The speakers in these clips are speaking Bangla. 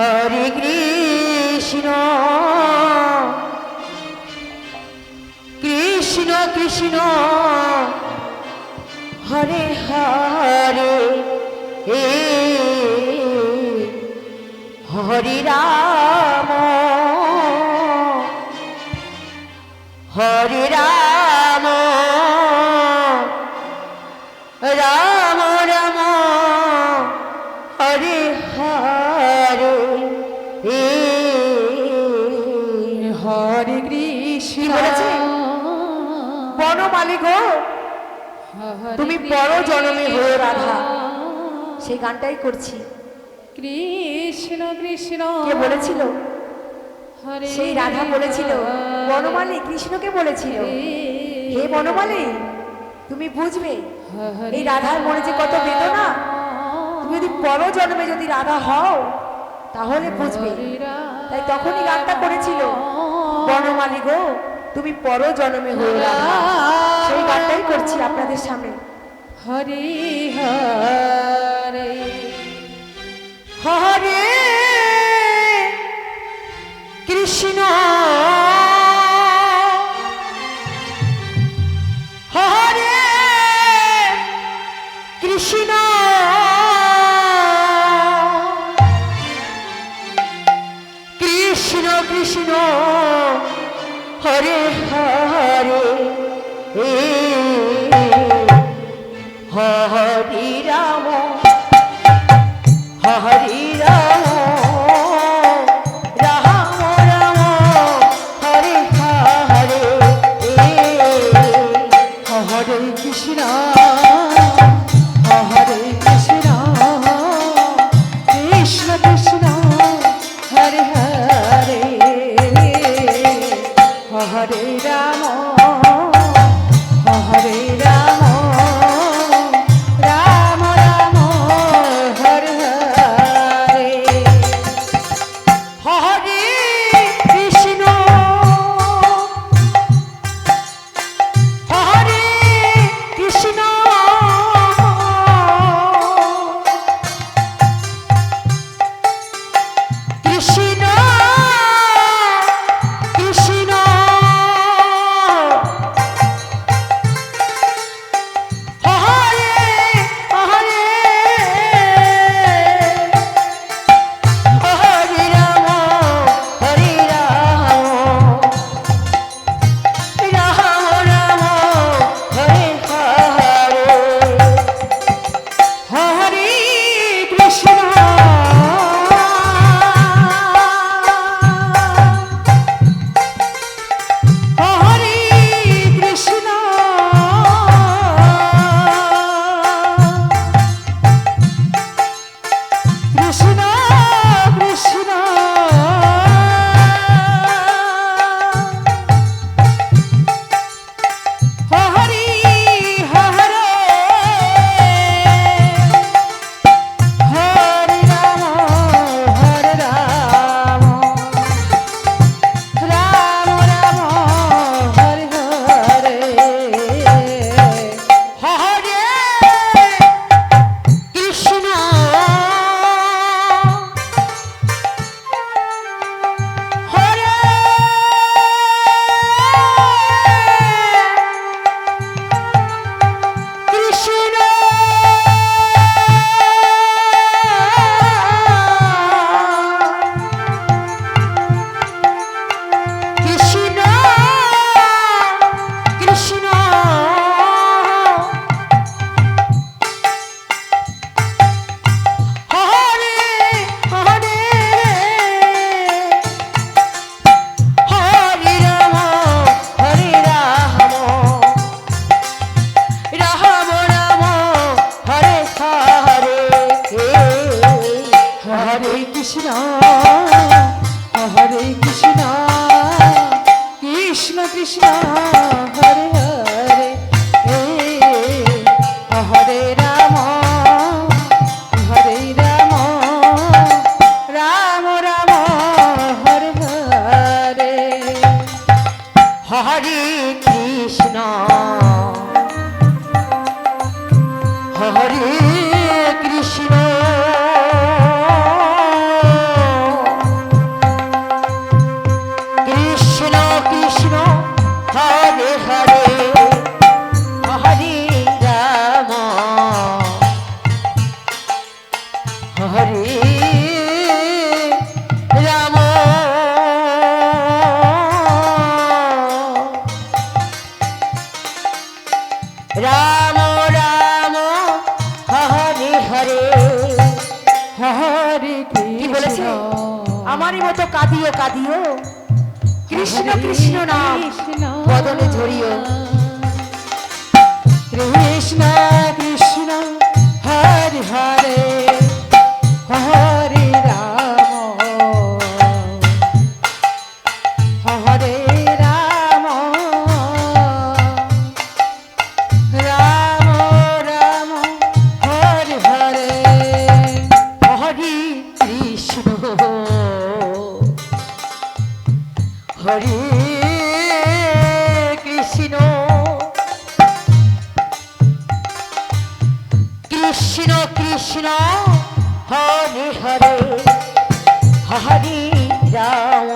হরে কৃষ্ণ কৃষ্ণ কৃষ্ণ হরে হরে হরে রাম হরে রাম রাম রাম হরে হরে হরে কৃষ্ণ বলেছে বনমালী গো তুমি বড় জনমে হয়ে রাধা সেই গানটাই করছি। কৃষ্ণ কৃষ্ণ কে বলেছিল? হরে সেই রাধা বলেছিল, বনমালী কৃষ্ণকে বলেছিল, হে বনমালী তুমি বুঝবে এই রাধার মনে যে কত বেদনা, তুমি যদি পর জন্মে যদি রাধা হও তাহলে বুঝবে। তাই তখনই গানটা করেছিল, বনমালী গো তুমি পর জন্মে হয়ে রাধা, সেই গানটাই করছি আপনাদের সামনে। হরে হরে হরে কৃষ্ণ হরে কৃষ্ণ কৃষ্ণ কৃষ্ণ হরে হরে হরে রাম হরে রাম রাম রাম হরে হরে হরে কৃষ্ণ হরে কৃষ্ণ কৃষ্ণ কৃষ্ণ হরে হরে হরে রাম হরে রাম রাম রাম হরে হরে হরে কৃষ্ণ হরে কৃষ্ণ কৃষ্ণ কৃষ্ণ হরে হরে হরে রাম হরে রাম রাম রাম হরে হরে হরে কৃষ্ণ হরে কৃষ্ণ কৃষ্ণ কৃষ্ণ হরে হরে হরে রাম হরে রাম রাম রাম হরে হরে হরে কৃষ্ণ হরে কৃষ্ণ কৃষ্ণ কৃষ্ণ হরে হরে হরে রাম হরে রাম রাম রাম হরে হরে হরে কৃষ্ণ হরে কৃষ্ণ কৃষ্ণ কৃষ্ণ হরে হরে হরে রাম হরে রাম রাম রাম হরে হরে হরে কৃষ্ণ হরে কৃষ্ণ আমারই মতো কাঁদিও কাঁদিও কৃষ্ণ কৃষ্ণ নাম কৃষ্ণ বদনে ঝরিও। কৃষ্ণ কৃষ্ণ হরে হরে হরে রাম হরে রাম রাম রাম হরে হরে হরে কৃষ্ণ হরে কৃষ্ণ কৃষ্ণ কৃষ্ণ হরে হরে হরে রাম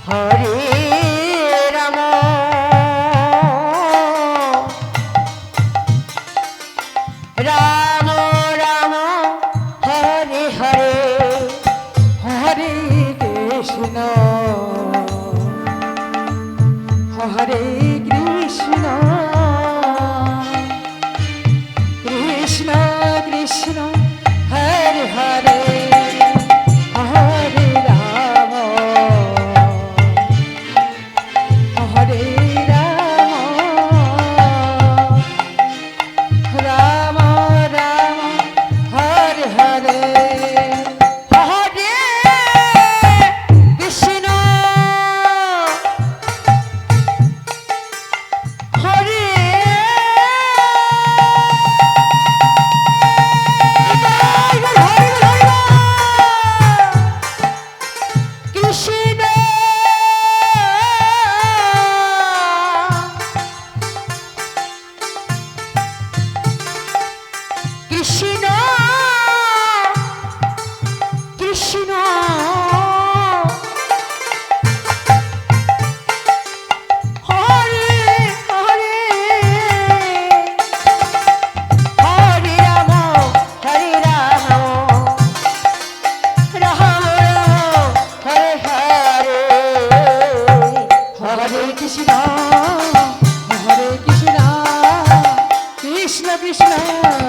হরে রাম রাম রাম হরে হরে হরে কৃষ্ণ হরে কৃষ্ণ কৃষ্ণ কৃষ্ণ হরে হরে হরে রাম হরে রাম রাম রাম হরে হরে হরে কৃষ্ণ হরে কৃষ্ণ কৃষ্ণ কৃষ্ণ হরে হরে হরে রাম হরে রাম রাম রাম হরে হরে হরে কৃষ্ণ কৃষ্ণ কৃষ্ণ